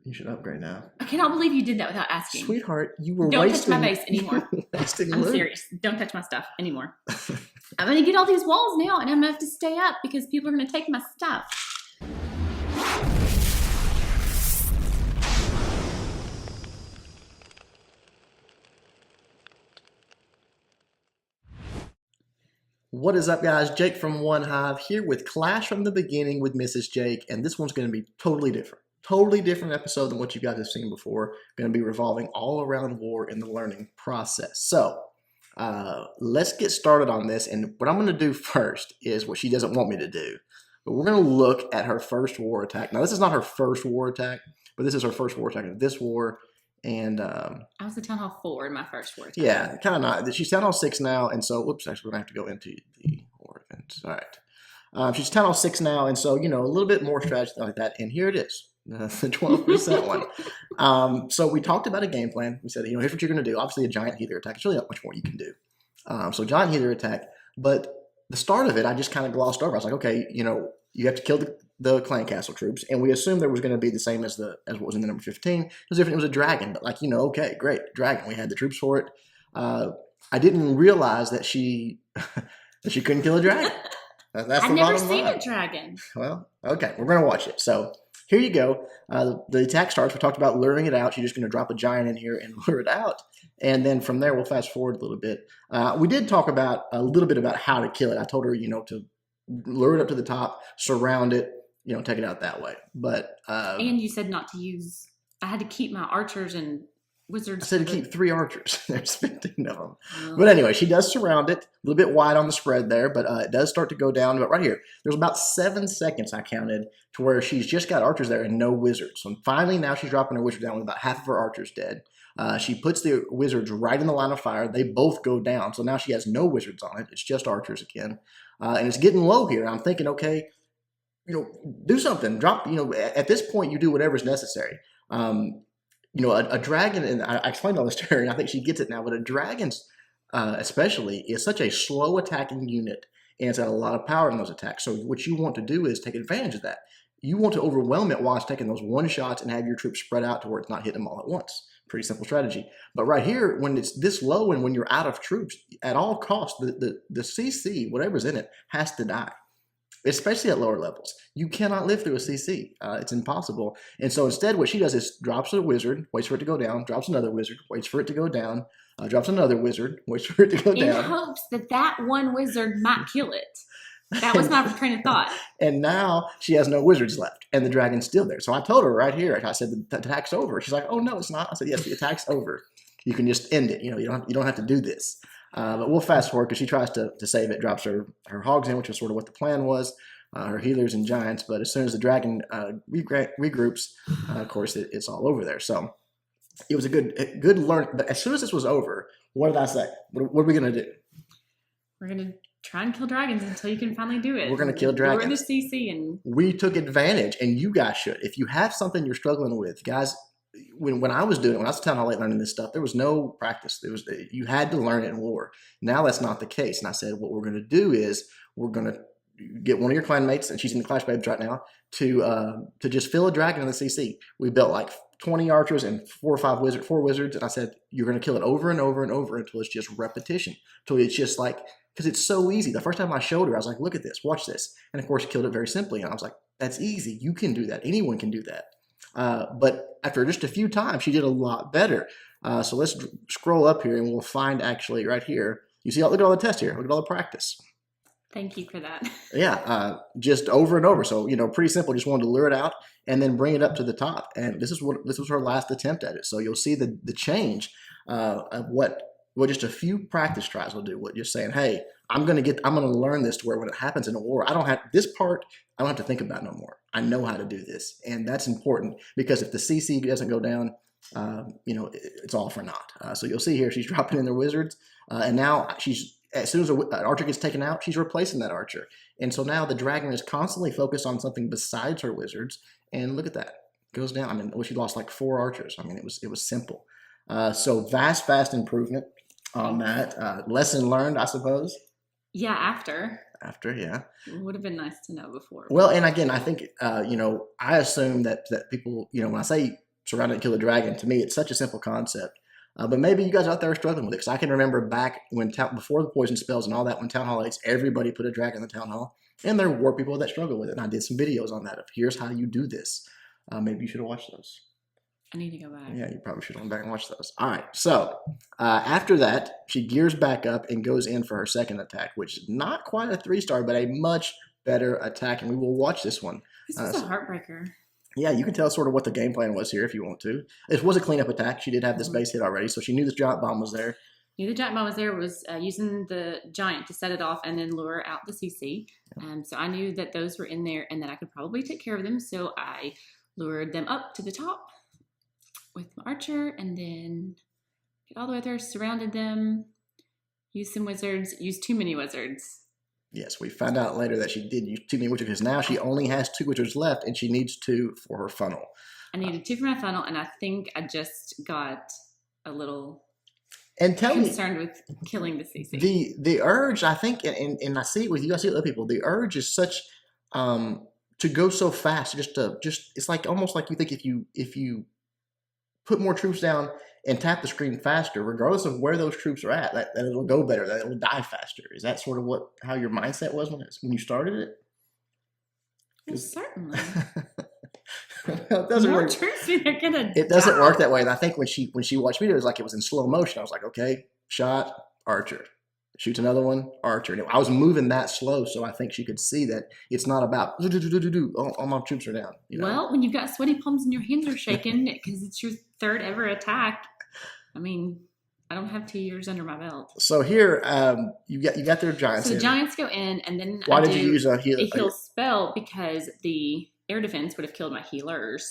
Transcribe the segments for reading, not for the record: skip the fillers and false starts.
You should upgrade now. I cannot believe you did that without asking. Sweetheart, you were Don't wasting... touch my base anymore. wasting I'm loot. serious. Don't touch my stuff anymore. I'm going to get all these walls now, and I'm going to have to stay up because people are going to take my stuff. What is up, guys? Jake from OneHive here with Clash from the Beginning with MrsJake, and this one's going to be totally different. Totally different episode than what you guys have seen before. Going to be revolving all around war in the learning process. So, let's get started on this, and what I'm going to do first is what she doesn't want me to do. But we're going to look at her first war attack. Now, this is not her first war attack, but this is her first war attack of this war. And I was at Town Hall 4 in my first war attack. Yeah, kind of not. She's Town Hall 6 now, and so, whoops, actually, we're going to have to go into the war events. All right. She's Town Hall 6 now, and so, you know, a little bit more strategy like that. And here it is, the 12% one. So we talked about a game plan. We said, you know, here's what you're going to do. Obviously, a giant healer attack. There's really not much more you can do. So giant healer attack. But the start of it, I just kind of glossed over. I was like, okay, you know, you have to kill the clan castle troops, and we assumed there was going to be the same as what was in the number 15. It was different. It was a dragon, but like, you know, okay, great, dragon. We had the troops for it. I didn't realize that she that she couldn't kill a dragon. That's I've never seen a dragon. Well, okay, we're gonna watch it. So here you go. The attack starts. We talked about luring it out. She's just going to drop a giant in here and lure it out, and then from there we'll fast forward a little bit. We did talk about a little bit about how to kill it. I told her, you know, to lure it up to the top, surround it, you know, take it out that way. But and you said not to use. I had to keep my archers and wizards. I said to keep 3 archers. There's 15 of them. Oh. But anyway, she does surround it. A little bit wide on the spread there, but it does start to go down. But right here, there's about 7 seconds I counted to where she's just got archers there and no wizards. So finally, now she's dropping her wizard down with about half of her archers dead. She puts the wizards right in the line of fire. They both go down. So now she has no wizards on it. It's just archers again. And it's getting low here. I'm thinking, okay, you know, do something. Drop, you know, at this point, you do whatever's necessary. You know, a dragon, and I explained all this to her, and I think she gets it now, but a dragon especially is such a slow attacking unit, and it's got a lot of power in those attacks. So what you want to do is take advantage of that. You want to overwhelm it while it's taking those one shots and have your troops spread out to where it's not hitting them all at once. Pretty simple strategy. But right here, when it's this low and when you're out of troops, at all costs, the CC, whatever's in it, has to die. Especially at lower levels. You cannot live through a CC. It's impossible. And so instead, what she does is drops a wizard, waits for it to go down, drops another wizard, waits for it to go down, drops another wizard, waits for it to go down. In hopes that that one wizard might kill it. That was my train of thought. And now she has no wizards left, and the dragon's still there. So I told her right here, I said, the attack's over. She's like, oh, no, it's not. I said, yes, the attack's over. You can just end it. You know, you don't have to do this. But we'll fast forward because she tries to save it, drops her hogs in, which was sort of what the plan was, her healers and giants. But as soon as the dragon regroups, of course, it's all over there. So it was a good learn. But as soon as this was over, what did I say? What are we going to do? We're going to try and kill dragons until you can finally do it. We're going to kill dragons. We're in the CC. And we took advantage, and you guys should. If you have something you're struggling with, guys, when I was doing it, when I was Town Hall 8 learning this stuff, there was no practice. You had to learn it in war. Now that's not the case. And I said, what we're going to do is we're going to get one of your clanmates, and she's in the Clash Babes right now, to just fill a dragon in the CC. We built like 20 archers and 4 wizards, and I said, you're going to kill it over and over and over until it's just repetition. Until it's just like, because it's so easy. The first time I showed her, I was like, look at this, watch this. And of course, killed it very simply. And I was like, that's easy. You can do that. Anyone can do that. But after just a few times, she did a lot better. So let's scroll up here and we'll find actually right here. You see, look at all the tests here. Look at all the practice. Thank you for that. Yeah, just over and over. So, you know, pretty simple. Just wanted to lure it out and then bring it up to the top. And this was her last attempt at it. So you'll see the change of what just a few practice tries will do. What just saying, hey, I'm going to learn this to where when it happens in a war, I don't have to think about it no more. I know how to do this. And that's important because if the CC doesn't go down, you know, it's all for naught. So you'll see here, she's dropping in their wizards. And now as soon as an archer gets taken out, she's replacing that archer. And so now the dragon is constantly focused on something besides her wizards. And look at that. It goes down. I mean, she lost like 4 archers. I mean, it was simple. So fast improvement on that. Lesson learned, I suppose. Yeah, after, yeah. It would have been nice to know before. Well, and again, I think, you know, I assume that people, you know, when I say surround it and kill the dragon. To me, it's such a simple concept. But maybe you guys out there are struggling with it, because I can remember back when before the poison spells and all that, when Town Hall 8s, everybody put a dragon in the Town Hall, and there were people that struggled with it. And I did some videos on that of here's how you do this. Maybe you should have watched those. I need to go back. Yeah, you probably should have gone back and watched those. All right, so after that, she gears back up and goes in for her second attack, which is not quite a 3-star, but a much better attack, and we will watch this one. This is a heartbreaker. Yeah, you can tell sort of what the game plan was here if you want to. It was a cleanup attack. She did have this base hit already, so she knew this giant bomb was there. Knew the giant bomb was there, was using the giant to set it off and then lure out the CC. So I knew that those were in there and that I could probably take care of them, so I lured them up to the top with my archer and then get all the way there, surrounded them, used some wizards, used too many wizards. Yes, we found out later that she did use too many wizards, because now she only has 2 wizards left, and she needs 2 for her funnel. I needed 2 for my funnel, and I think I just got a little concerned with killing the CC. The urge, I think, and I see it with you, I see it with other people, the urge is such to go so fast, it's like almost like you think if you put more troops down and tap the screen faster, regardless of where those troops are at, that it'll go better, that it'll die faster. Is that sort of how your mindset was when you started it? Well, certainly. It doesn't work. It doesn't work that way. And I think when she watched me, it was like it was in slow motion. I was like, okay, shot, archer. Shoots another one, archer. And I was moving that slow, so I think she could see that it's not about all my troops are down. You know? Well, when you've got sweaty palms and your hands are shaking because it's your 3rd ever attack, I mean, I don't have 2 years under my belt. So here, you got their giants. So the giants go in, and then why did you use a heal spell? Because the air defense would have killed my healers.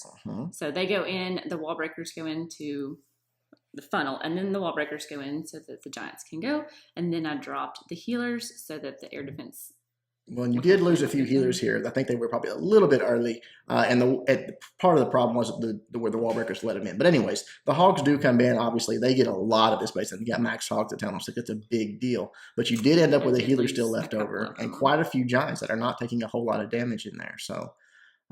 So they go in. The wall breakers go into the funnel, and then the wall breakers go in so that the giants can go. And then I dropped the healers so that the air defense. Well, and you did lose a few healers here. I think they were probably a little bit early, and part of the problem was where the wall breakers let them in. But anyways, the hogs do come in. Obviously, they get a lot of this base, and you got max hogs at Town Hall 6. It's a big deal. But you did end up with a healer still left over, and quite a few giants that are not taking a whole lot of damage in there. So,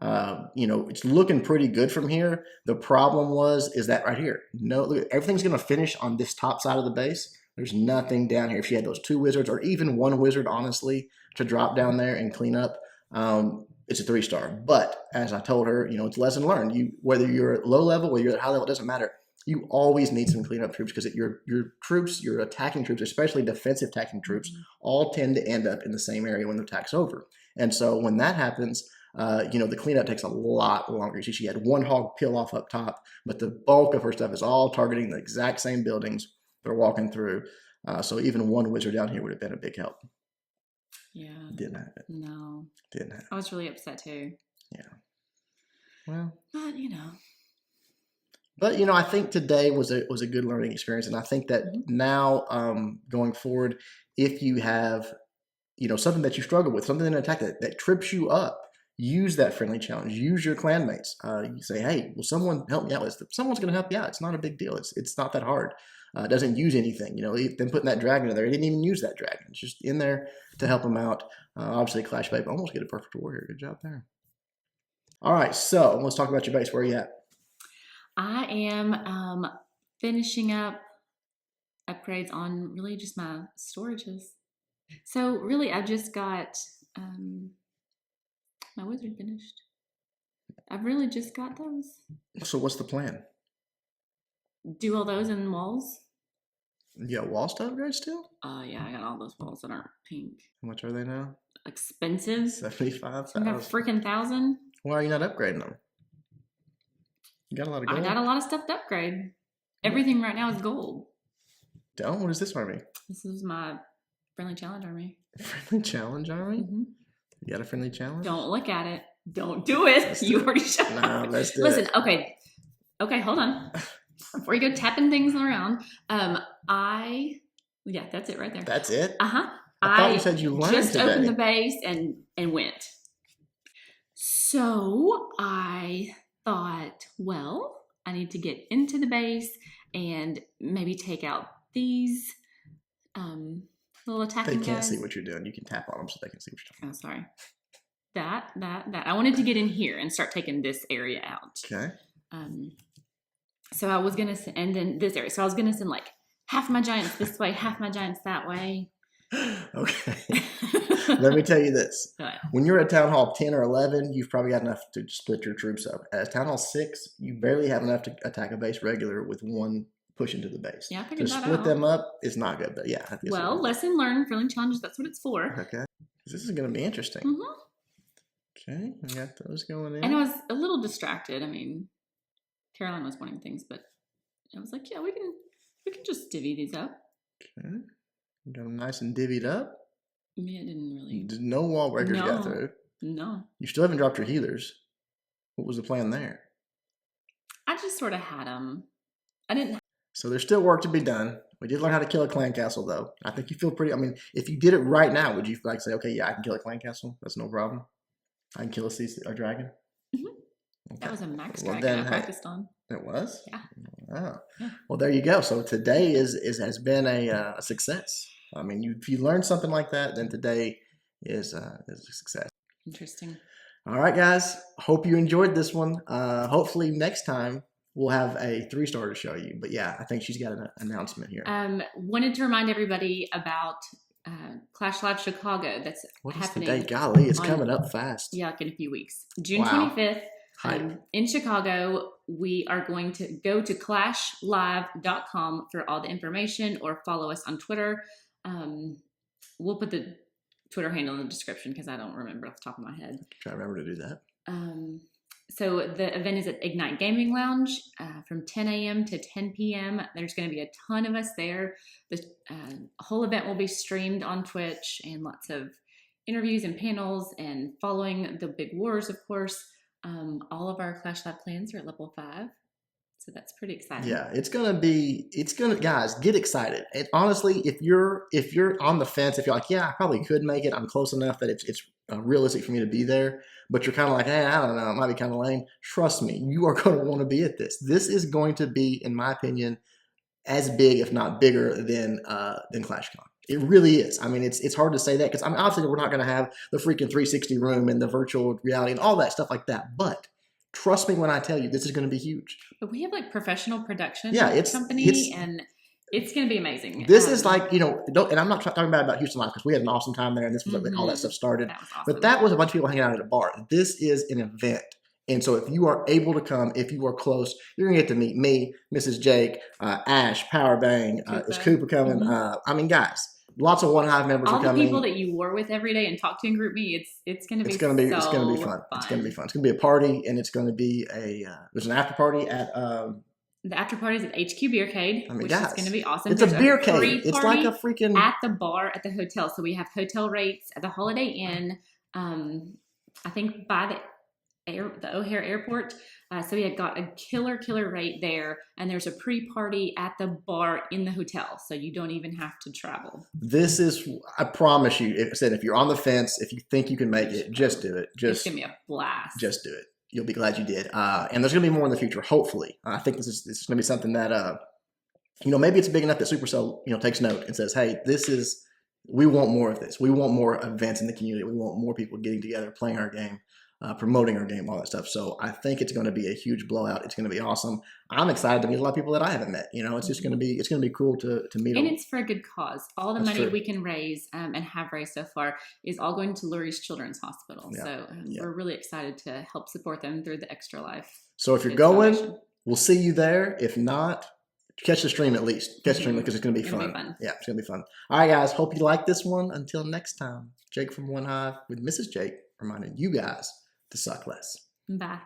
it's looking pretty good from here. The problem is that right here, look, everything's going to finish on this top side of the base. There's nothing down here. If she had those 2 wizards, or even 1 wizard, honestly, to drop down there and clean up, it's a 3-star. But as I told her, it's lesson learned. Whether you're at low level or you're at high level, it doesn't matter. You always need some cleanup troops, because your troops, your attacking troops, especially defensive attacking troops, all tend to end up in the same area when the attack's over. And so when that happens, the cleanup takes a lot longer. You see, she had 1 hog peel off up top, but the bulk of her stuff is all targeting the exact same buildings they're walking through. So even 1 wizard down here would have been a big help. Yeah. Didn't happen. No. Didn't happen. I was really upset too. Yeah. Well. But I think today was a good learning experience, and I think that now going forward, if you have something that you struggle with, something in an attack that trips you up, use that friendly challenge. Use your clanmates. You say, hey, will someone help me out with this? Someone's going to help you out. It's not a big deal. It's not that hard. It doesn't use anything. Them putting that dragon in there, it didn't even use that dragon. It's just in there to help them out. Obviously, Clash Babe almost get a perfect warrior. Good job there. All right, so let's talk about your base. Where are you at? I am finishing up upgrades on really just my storages. So really, I just got my wizard finished. I've really just got those. So what's the plan? Do all those in walls. You got wall stuff upgrades still? Yeah, I got all those walls that aren't pink. How much are they now? Expensive. 75,000. I got freaking 1,000. Why are you not upgrading them? You got a lot of gold. I got a lot of stuff to upgrade. Everything right now is gold. Don't? What is this army? This is my friendly challenge army. Friendly challenge army? Mm-hmm. You got a friendly challenge? Don't look at it. Don't do it. You already shut up. No, let's do Listen, it. Okay, hold on. Before you go tapping things around, yeah, that's it right there. That's it? Uh-huh. I thought you said you learned just today. Opened the base and went. So I thought, well, I need to get into the base and maybe take out these little attacking guys. They can't see what you're doing. You can tap on them so they can see what you're doing. Oh, sorry. That. I wanted to get in here and start taking this area out. Okay. So I was gonna send, and then this area. So I was gonna send like half my giants this way, half my giants that way. Okay. Let me tell you this. When you're at Town Hall 10 or 11, you've probably got enough to split your troops up. At Town Hall 6, you barely have enough to attack a base regular with one push into the base. Yeah, I to figured that split out. them up is not good, but yeah. Well, lesson learned, friendly challenges, that's what it's for. Okay. This is going to be interesting. Mm-hmm. Okay, we got those going in. And I was a little distracted. I mean, Caroline was wanting things, but I was like, yeah, we can just divvy these up. Okay. Got them nice and divvied up. Yeah, it didn't really. No wall breakers got through. No. You still haven't dropped your healers. What was the plan there? I just sort of had them. I didn't. So there's still work to be done. We did learn how to kill a clan castle, though. I think you feel pretty. I mean, if you did it right now, would you like say, okay, yeah, I can kill a clan castle? That's no problem. I can kill a dragon. Mm-hmm. Okay. That was a max dragon I practiced on. It was? Yeah. Wow. Yeah. Well, there you go. So today has been a success. I mean, if you learn something like that, then today is a success. Interesting. All right, guys. Hope you enjoyed this one. Hopefully next time we'll have a 3-star to show you. But yeah, I think she's got an announcement here. Wanted to remind everybody about Clash Live Chicago. That's happening. What is the date? Golly, it's coming up fast. Yeah, like in a few weeks. June 25th. In Chicago, we are going to go to clashlive.com for all the information, or follow us on Twitter. We'll put the Twitter handle in the description because I don't remember off the top of my head. Try to remember to do that. So the event is at Ignite Gaming Lounge from 10 a.m. to 10 p.m. There's going to be a ton of us there. The whole event will be streamed on Twitch, and lots of interviews and panels, and following the big wars, of course. All of our Clash Live clans are at level 5. So that's pretty exciting. Yeah, guys, get excited. And honestly, if you're on the fence, if you're like, yeah, I probably could make it, I'm close enough that it's realistic for me to be there, but you're kind of like, hey, I don't know, it might be kind of lame. Trust me, you are going to want to be at this. This is going to be, in my opinion, as big, if not bigger, than ClashCon. It really is. I mean, it's hard to say that because obviously we're not going to have the freaking 360 room and the virtual reality and all that stuff like that, but trust me when I tell you, this is going to be huge. But we have like professional production company, and it's going to be amazing. This is like, and I'm not talking about Houston Live because we had an awesome time there, and this was like all that stuff started. That was awesome. But that was a bunch of people hanging out at a bar. This is an event. And so if you are able to come, if you are close, you're going to get to meet me, MrsJake, Ash, Powerbang, is Cooper coming? I mean, guys, lots of OneHive members are coming. All the people that you war with every day and talk to in group me, it's going to be fun. It's going to be fun. It's going to be fun. It's going to be a party, and it's going to be there's an after party at the after party is at HQ Beercade, which is going to be awesome. It's a beercade. It's like a freaking at the bar at the hotel. So we have hotel rates at the Holiday Inn. I think by the O'Hare Airport. So we had got a killer rate there, and there's a pre-party at the bar in the hotel, so you don't even have to travel. This is, I promise you, if you're on the fence, if you think you can make it, just do it. It's gonna be a blast. Just do it. You'll be glad you did. And there's gonna be more in the future, hopefully. I think this is gonna be something that maybe it's big enough that Supercell takes note and says, hey, we want more of this. We want more events in the community. We want more people getting together, playing our game. Promoting our game, all that stuff. So I think it's going to be a huge blowout. It's going to be awesome. I'm excited to meet a lot of people that I haven't met. It's just going to be cool to meet them. And it's for a good cause. All the money we can raise and have raised so far is all going to Lurie's Children's Hospital. Yeah. So we're really excited to help support them through the Extra Life. So if you're going, we'll see you there. If not, catch the stream at least. Catch the stream because it's going to be fun. Yeah, it's going to be fun. All right, guys. Hope you like this one. Until next time, Jake from OneHive with MrsJake reminding you guys to suck less. Bye.